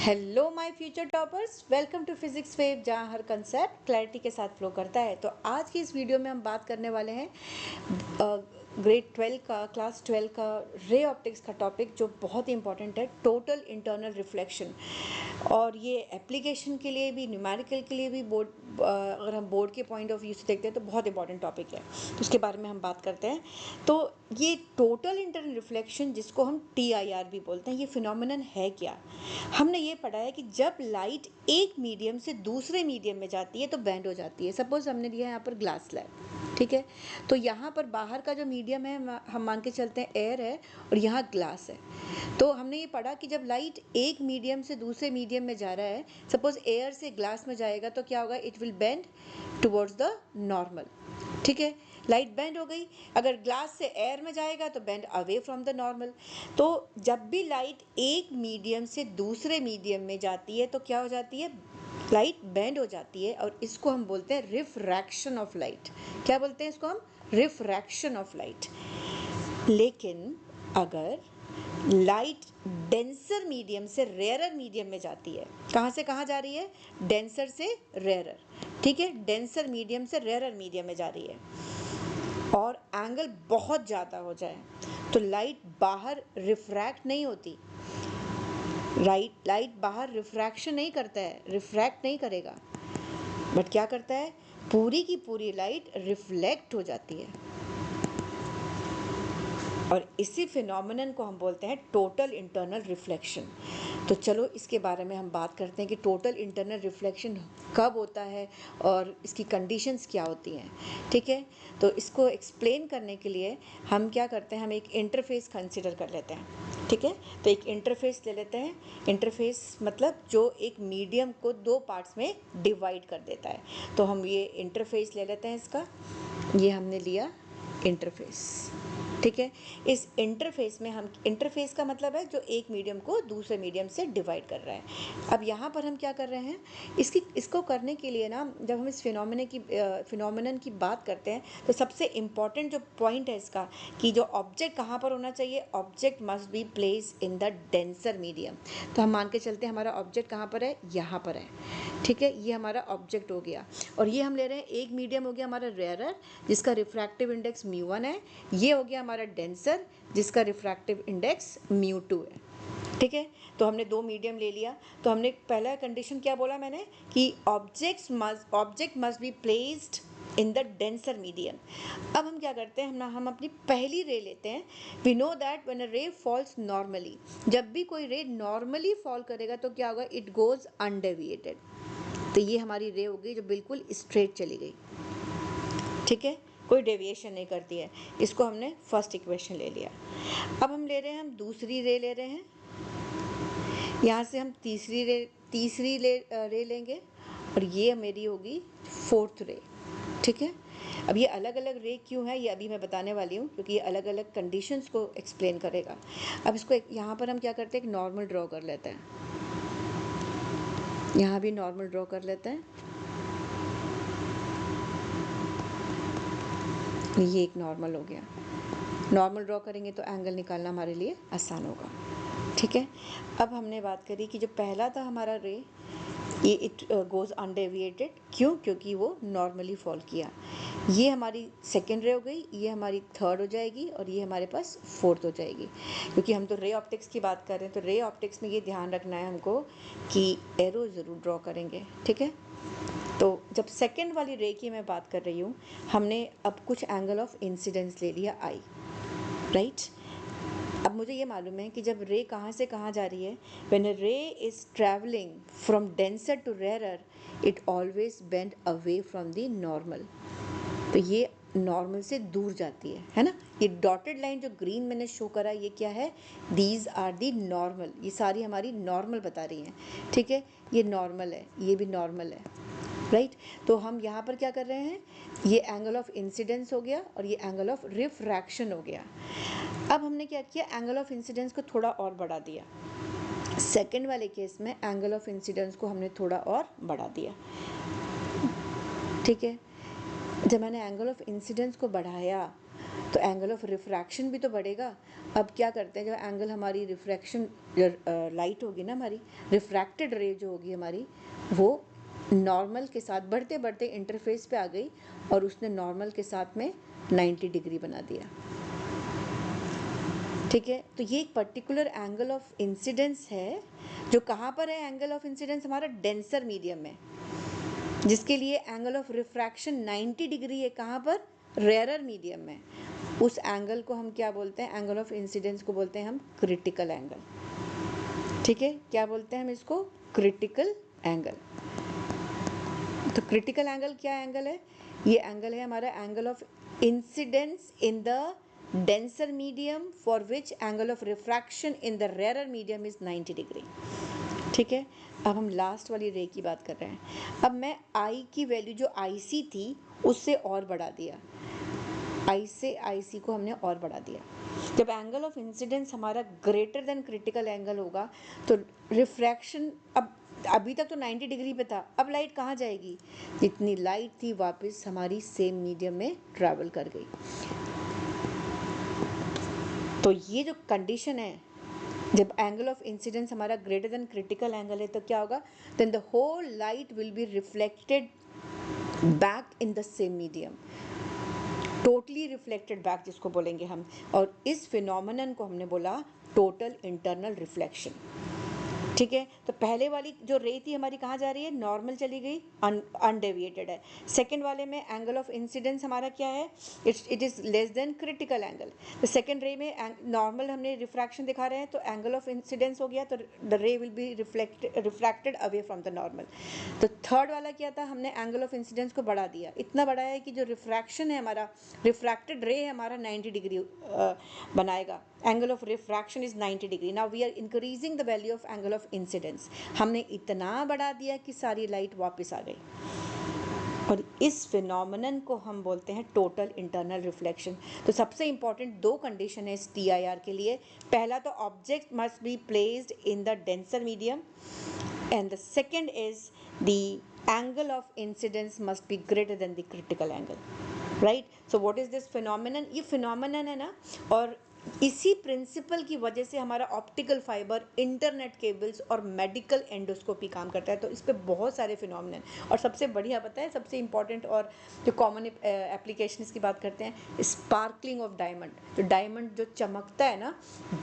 Hello my future toppers, welcome to physics wave, जहाँ हर concept clarity के साथ फ्लो करता है। तो आज की इस वीडियो में हम बात करने वाले हैं ग्रेड 12 का, क्लास 12 का रे ऑप्टिक्स का टॉपिक, जो बहुत ही इंपॉर्टेंट है, टोटल इंटरनल रिफ्लेक्शन। और ये एप्लीकेशन के लिए भी, न्यूमेरिकल के लिए भी, बोर्ड अगर हम बोर्ड के पॉइंट ऑफ व्यू से देखते हैं तो बहुत इंपॉर्टेंट टॉपिक है। तो उसके बारे में हम बात करते हैं। तो ये टोटल इंटरनल रिफ्लेक्शन, जिसको हम TIR भी बोलते हैं, ये फिनोमिनन है क्या? हमने ये पढ़ा है कि जब लाइट एक मीडियम से दूसरे मीडियम में जाती है तो बेंड हो जाती है। सपोज हमने लिया है यहाँ पर ग्लास स्लैब, ठीक है। तो यहाँ पर बाहर का जो मीडियम है, हम मान के चलते हैं एयर है, और यहाँ ग्लास है। तो हमने ये पढ़ा कि जब लाइट एक मीडियम से दूसरे मीडियम में जा रहा है, सपोज एयर से ग्लास में जाएगा, तो क्या होगा? It will bend towards the normal, ठीक है। लाइट बेंड हो गई। अगर ग्लास से एयर में जाएगा तो bend away from the normal. तो जब भी लाइट एक मीडियम से दूसरे मीडियम में जाती है तो क्या हो जाती है? लाइट बेंड हो जाती है, और इसको हम बोलते हैं रिफ्रैक्शन ऑफ लाइट। क्या बोलते हैं इसको हम? Refraction of light. लेकिन अगर लाइट डेंसर मीडियम से रेयरर मीडियम में जाती है, कहाँ से कहाँ जा रही है? डेंसर से रेयरर, ठीक है। डेंसर मीडियम से रेयरर मीडियम में जा रही है, और एंगल बहुत ज़्यादा हो जाए, तो लाइट बाहर रिफ्रैक्ट नहीं होती। लाइट बाहर रिफ्रैक्शन नहीं करता है, रिफ्रैक्ट नहीं करेगा, बट क्या करता है? पूरी की पूरी लाइट रिफ्लेक्ट हो जाती है। और इसी फिनोमिनन को हम बोलते हैं टोटल इंटरनल रिफ्लेक्शन। तो चलो इसके बारे में हम बात करते हैं कि टोटल इंटरनल रिफ्लेक्शन कब होता है और इसकी कंडीशंस क्या होती हैं, ठीक है। तो इसको एक्सप्लेन करने के लिए हम क्या करते हैं, हम एक इंटरफेस कंसिडर कर लेते हैं, ठीक है। तो एक इंटरफेस ले लेते हैं। इंटरफेस मतलब जो एक मीडियम को दो पार्ट्स में डिवाइड कर देता है। तो हम ये इंटरफेस ले लेते हैं इसका। ये हमने लिया इंटरफेस, ठीक है। इस इंटरफेस में हम, इंटरफेस का मतलब है जो एक मीडियम को दूसरे मीडियम से डिवाइड कर रहा है। अब यहाँ पर हम क्या कर रहे हैं, इसको करने के लिए ना, जब हम इस फिनोमिनन की बात करते हैं, तो सबसे इम्पॉर्टेंट जो पॉइंट है इसका, कि जो ऑब्जेक्ट कहाँ पर होना चाहिए, object must be place in the denser medium. तो हम मान के चलते हैं हमारा ऑब्जेक्ट कहाँ पर है? यहाँ पर है, ठीक है। ये हमारा ऑब्जेक्ट हो गया, और ये हम ले रहे हैं एक मीडियम हो गया हमारा रेयरर, जिसका रिफ्रैक्टिव इंडेक्स μ1 है। ये हो गया हमारा डेंसर, जिसका रिफ्रैक्टिव इंडेक्स μ2 है, ठीक है। तो हमने दो मीडियम ले लिया। तो हमने पहला कंडीशन क्या बोला मैंने, कि object must be placed in the denser medium. अब हम क्या करते हैं, हम अपनी पहली रे लेते हैं। We know that when a ray falls normally, जब भी कोई रे नॉर्मली फॉल करेगा तो क्या होगा? It goes undeviated. तो ये हमारी रे हो गई जो बिल्कुल स्ट्रेट चली गई, ठीक है, कोई डेविएशन नहीं करती है। इसको हमने फर्स्ट इक्वेशन ले लिया। अब हम ले रहे हैं, हम दूसरी रे ले रहे हैं। यहाँ से हम तीसरी रे लेंगे, और ये मेरी होगी फोर्थ रे, ठीक है। अब ये अलग अलग रे क्यों है, ये अभी मैं बताने वाली हूँ, क्योंकि ये अलग अलग कंडीशंस को एक्सप्लेन करेगा। अब इसको यहाँ पर हम क्या करते हैं, एक नॉर्मल ड्रॉ कर लेते हैं। यहाँ भी नॉर्मल ड्रॉ कर लेते हैं। ये एक नॉर्मल हो गया। नॉर्मल ड्रॉ करेंगे तो एंगल निकालना हमारे लिए आसान होगा, ठीक है। अब हमने बात करी कि जो पहला था हमारा रे, ये इट गोज़ अनडेविएटेड। क्यों? क्योंकि वो नॉर्मली फॉल किया। ये हमारी सेकेंड रे हो गई, ये हमारी थर्ड हो जाएगी, और ये हमारे पास फोर्थ हो जाएगी। क्योंकि हम तो रे ऑप्टिक्स की बात कर रहे हैं, तो रे ऑप्टिक्स में ये ध्यान रखना है हमको कि एरो ज़रूर ड्रॉ करेंगे, ठीक है। तो जब सेकेंड वाली रे की मैं बात कर रही हूँ, हमने अब कुछ एंगल ऑफ इंसिडेंस ले लिया आई, राइट। अब मुझे ये मालूम है कि जब रे कहाँ से कहाँ जा रही है, when a ray is travelling from denser to rarer, it always bend away from the normal. तो ये नॉर्मल से दूर जाती है ना। ये डॉटेड लाइन जो ग्रीन मैंने शो करा, ये क्या है? These are the normal. ये सारी हमारी नॉर्मल बता रही हैं, ठीक है। ये नॉर्मल है, ये भी नॉर्मल है, राइट। तो हम यहाँ पर क्या कर रहे हैं, ये एंगल ऑफ इंसिडेंस हो गया, और ये एंगल ऑफ रिफ्रैक्शन हो गया। अब हमने क्या किया, एंगल ऑफ इंसिडेंस को थोड़ा और बढ़ा दिया। सेकंड वाले केस में एंगल ऑफ इंसिडेंस को हमने थोड़ा और बढ़ा दिया, ठीक है। जब मैंने एंगल ऑफ इंसिडेंस को बढ़ाया तो एंगल ऑफ रिफ्रैक्शन भी तो बढ़ेगा। अब क्या करते हैं, जब एंगल हमारी रिफ्रैक्शन लाइट होगी ना, हमारी रिफ्रैक्टेड रे जो होगी हमारी, वो नॉर्मल के साथ बढ़ते बढ़ते इंटरफेस पे आ गई और उसने नॉर्मल के साथ में 90 डिग्री बना दिया। ठीक है, तो ये एक पर्टिकुलर एंगल ऑफ इंसिडेंस है जो कहाँ पर है, एंगल ऑफ इंसिडेंस हमारा डेंसर मीडियम में, जिसके लिए एंगल ऑफ रिफ्रैक्शन 90 डिग्री है, कहाँ पर, रेयरर मीडियम में। उस एंगल को हम क्या बोलते हैं, एंगल ऑफ इंसिडेंस को बोलते हैं हम क्रिटिकल एंगल। ठीक है, क्या बोलते हैं हम इसको, क्रिटिकल एंगल। तो क्रिटिकल एंगल क्या एंगल है, ये एंगल है हमारा angle of incidence in the denser medium for which angle of refraction in the rarer medium is 90 degree. ठीक है, अब हम लास्ट वाली रे की बात कर रहे हैं। अब मैं I की वैल्यू जो IC थी उससे और बढ़ा दिया, I से IC को हमने और बढ़ा दिया। जब एंगल ऑफ इंसिडेंस हमारा ग्रेटर देन क्रिटिकल एंगल होगा तो रिफ्रैक्शन, अब अभी तक तो 90 डिग्री पे था, अब लाइट कहाँ जाएगी, जितनी लाइट थी वापस हमारी सेम मीडियम में ट्रैवल कर गई। तो ये जो कंडीशन है, जब एंगल ऑफ इंसिडेंस हमारा ग्रेटर देन क्रिटिकल एंगल है तो क्या होगा, then the whole light will be reflected back in the same medium, totally reflected back जिसको बोलेंगे हम, और इस फिनोमेनन को हमने बोला टोटल इंटरनल रिफ्लेक्शन। ठीक है, तो पहले वाली जो रे थी हमारी कहाँ जा रही है, नॉर्मल चली गई, अनडेविएटेड है। सेकेंड वाले में एंगल ऑफ इंसिडेंस हमारा क्या है, it is less than critical angle. तो सेकेंड रे में नॉर्मल हमने रिफ्रैक्शन दिखा रहे हैं तो एंगल ऑफ इंसिडेंस हो गया, तो द रे will be refracted away from the normal. तो थर्ड वाला क्या था, हमने एंगल ऑफ इंसिडेंस को बढ़ा दिया, इतना बढ़ाया है कि जो रिफ्रैक्शन है हमारा, रिफ्रैक्टेड रे है हमारा 90 डिग्री बनाएगा, angle of refraction is 90 degree. Now we are increasing the value of angle of incidence, हमने इतना बढ़ा दिया कि सारी लाइट वापस आ गई, और इस फिनोमेनन को हम बोलते हैं टोटल इंटरनल रिफ्लेक्शन। तो सबसे इंपॉर्टेंट दो कंडीशन है इस TIR के लिए, पहला तो object must be placed in the denser medium, and the second is the angle of incidence must be greater than the critical angle, right. So what is this phenomenon, ये phenomenon है ना, और इसी principal की वजह से हमारा optical fibre, internet cables और मेडिकल एंडोस्कोपी काम करता है। तो इस पे बहुत सारे फिनोमेनन, और सबसे बढ़िया पता है, सबसे इंपॉर्टेंट और जो कॉमन एप्लीकेशन की बात करते हैं, स्पार्कलिंग ऑफ डायमंड, जो डायमंड जो चमकता है ना,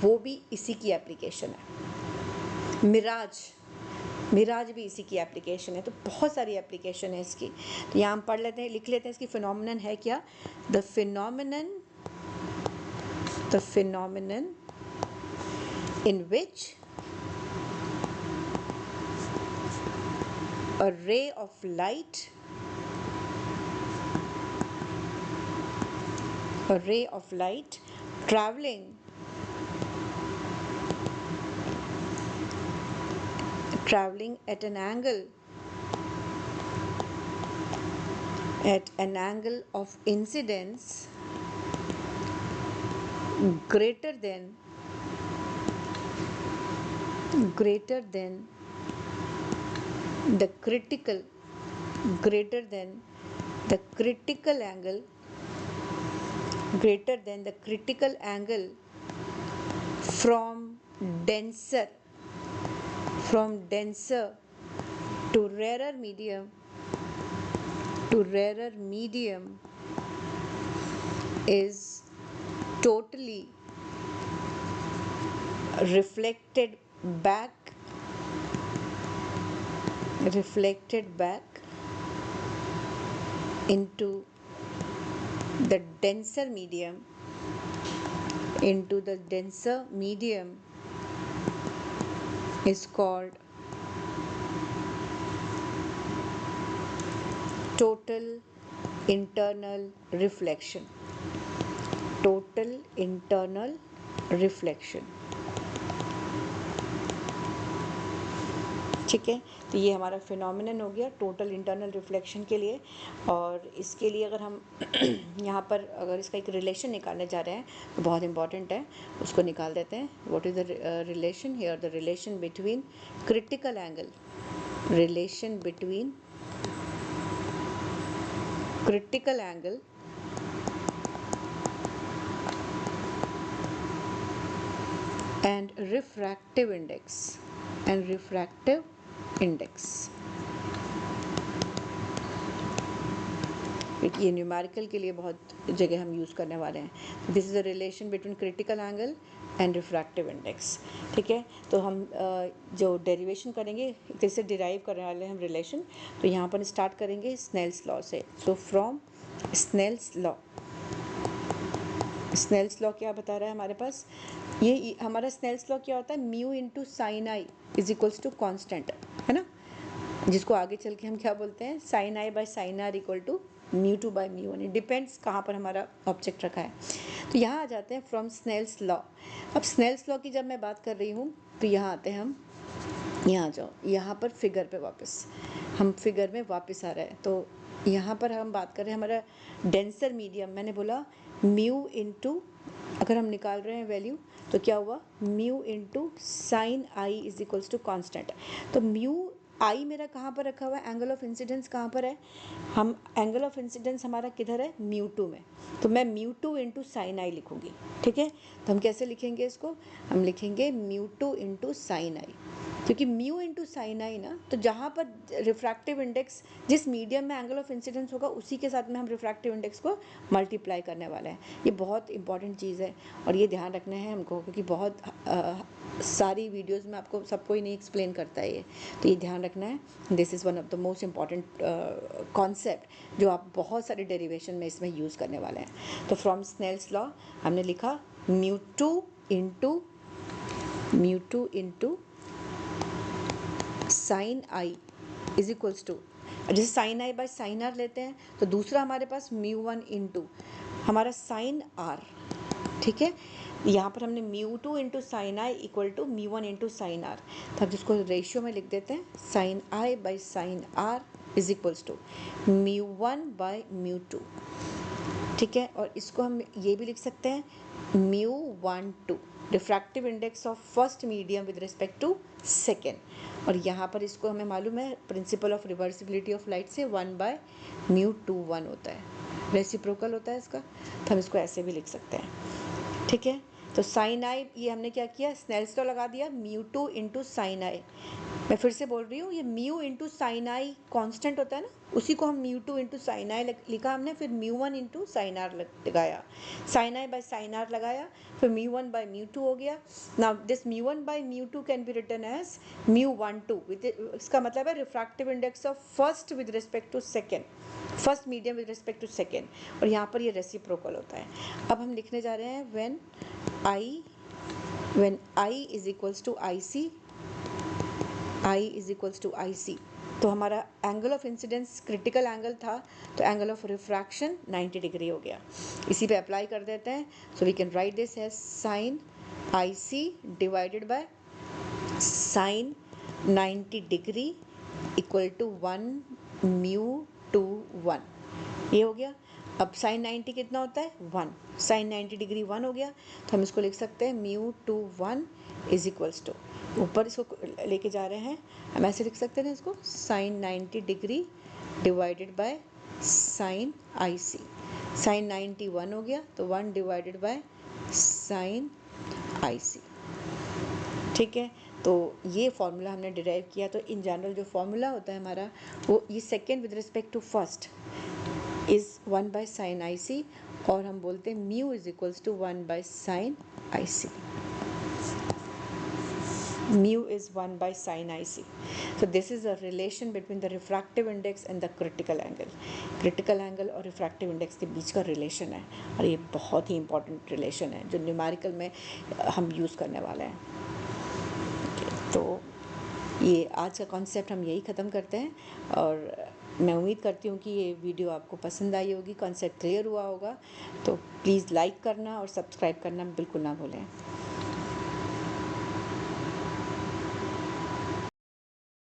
वो भी इसी की एप्लीकेशन है। मिराज भी इसी की एप्लीकेशन है। तो बहुत सारी एप्लीकेशन है इसकी। तो यहाँ हम पढ़ लेते हैं, लिख लेते हैं इसकी फिनोमेनन है क्या, the phenomenon in which a ray of light traveling at an angle of incidence greater than the critical angle from denser to rarer medium is totally reflected back into the denser medium is called total internal reflection. ठीक है, तो ये हमारा phenomenon हो गया total internal reflection के लिए। और इसके लिए अगर हम यहाँ पर अगर इसका एक रिलेशन निकालने जा रहे हैं तो बहुत इंपॉर्टेंट है, उसको निकाल देते हैं। What is the relation here, the relation between critical angle and refractive index. ये न्यूमेरिकल के लिए बहुत जगह हम यूज़ करने वाले हैं। This is a relation between critical angle and refractive index. ठीक है, तो हम जो डेरिवेशन करेंगे जैसे डिराइव करने वाले हैं हम रिलेशन, तो यहाँ पर स्टार्ट करेंगे स्नेल्स लॉ से। सो फ्रॉम स्नेल्स लॉ क्या बता रहा है हमारे पास, ये हमारा स्नेल्स लॉ क्या होता है, mu into sine I is equals to constant, है ना, जिसको आगे चल के हम क्या बोलते हैं, sine I by sine r equal to mu two by mu one. Depends कहाँ पर हमारा ऑब्जेक्ट रखा है। तो यहाँ आ जाते हैं फ्रॉम स्नेल्स लॉ। अब स्नेल्स लॉ की जब मैं बात कर रही हूँ तो यहाँ आते हैं हम, यहाँ आ जाओ, यहाँ पर फिगर पे वापस, हम फिगर में वापस आ रहे हैं। तो यहाँ पर हम बात कर रहे हैं हमारा डेंसर मीडियम, मैंने बोला म्यू इंटू, अगर हम निकाल रहे हैं वैल्यू तो क्या हुआ, mu into sine I is equals to constant. तो म्यू आई मेरा कहाँ पर रखा हुआ है, एंगल ऑफ इंसिडेंस कहाँ पर है, हम एंगल ऑफ इंसिडेंस हमारा किधर है, म्यू टू में, तो मैं म्यू टू इंटू साइन आई लिखूँगी। ठीक है, तो हम कैसे लिखेंगे इसको, हम लिखेंगे म्यू टू इंटू साइन आई, क्योंकि म्यू इंटू साइन आई ना, तो जहाँ पर रिफ्रैक्टिव इंडेक्स, जिस मीडियम में एंगल ऑफ इंसिडेंस होगा उसी के साथ में हम रिफ्रैक्टिव इंडेक्स को मल्टीप्लाई करने वाले हैं। ये बहुत इंपॉर्टेंट चीज़ है और ये ध्यान रखना है हमको, क्योंकि बहुत सारी वीडियोस में आपको सबको ही नहीं एक्सप्लेन करता है ये, तो ये ध्यान रखना है। This is one of the most important concept जो आप बहुत सारे डेरिवेशन में इसमें यूज़ करने वाले हैं। तो फ्रॉम स्नेल्स लॉ हमने लिखा mu two into sine I is equals to, जैसे sine I by sine R लेते हैं तो दूसरा हमारे पास म्यू वन इंटू हमारा साइन आर। ठीक है, यहाँ पर हमने mu two into sine I equal to mu one into sine R, तो अब जिसको रेशियो में लिख देते हैं, sine I by sine R is equals to mu one by mu two. ठीक है, और इसको हम ये भी लिख सकते हैं mu one two, refractive index of first medium with respect to second, और यहाँ पर इसको हमें मालूम है principle of reversibility of light से 1 बाय म्यू टू वन होता है, रेसिप्रोकल होता है इसका, तो हम इसको ऐसे भी लिख सकते हैं। ठीक है, तो साइन आई, ये हमने क्या किया, स्नेल्स लॉ लगा दिया, mu two into sine I. मैं फिर से बोल रही हूँ, ये mu into sine I constant होता है ना, उसी को हम mu two into sine I लिखा हमने, फिर mu one into sine R लगाया, sine I by sine R लगाया, फिर mu one by mu two हो गया। Now this mu one by mu two can be written as mu one two, इसका मतलब है refractive index of first with respect to second, first medium with respect to second, और यहाँ पर ये reciprocal होता है। अब हम लिखने जा रहे हैं when I is equals to I C, I is equals to I C, तो हमारा angle of incidence critical angle था, तो एंगल ऑफ रिफ्रैक्शन 90 डिग्री हो गया। इसी पे अप्लाई कर देते हैं, so we can write this as sine i c divided by sine 90 degree equal to 1 mu two 1, ये हो गया। अब साइन 90 कितना होता है, 1, साइन 90 डिग्री 1 हो गया, तो हम इसको लिख सकते हैं mu two 1 is equals to, ऊपर इसको लेके जा रहे हैं, हम ऐसे लिख सकते हैं इसको, sine 90 degree divided by sine i c, sine 90 1 हो गया, तो 1 divided by sine i c. ठीक है, तो ये फॉर्मूला हमने डिराइव किया। तो इन जनरल जो फॉर्मूला होता है हमारा, वो ये second with respect to first is 1 by sine i c, और हम बोलते हैं mu is equals to 1 by sine i c, mu is 1 by sin IC. So this is a relation between the refractive index and the critical angle. Critical angle और refractive index के बीच का relation है, और ये बहुत ही important relation है जो numerical में हम यूज़ करने वाले हैं। तो ये आज का कॉन्सेप्ट हम यही ख़त्म करते हैं, और मैं उम्मीद करती हूँ कि ये वीडियो आपको पसंद आई होगी, कॉन्सेप्ट क्लियर हुआ होगा। तो प्लीज़ लाइक करना और सब्सक्राइब करना बिल्कुल ना भूलें।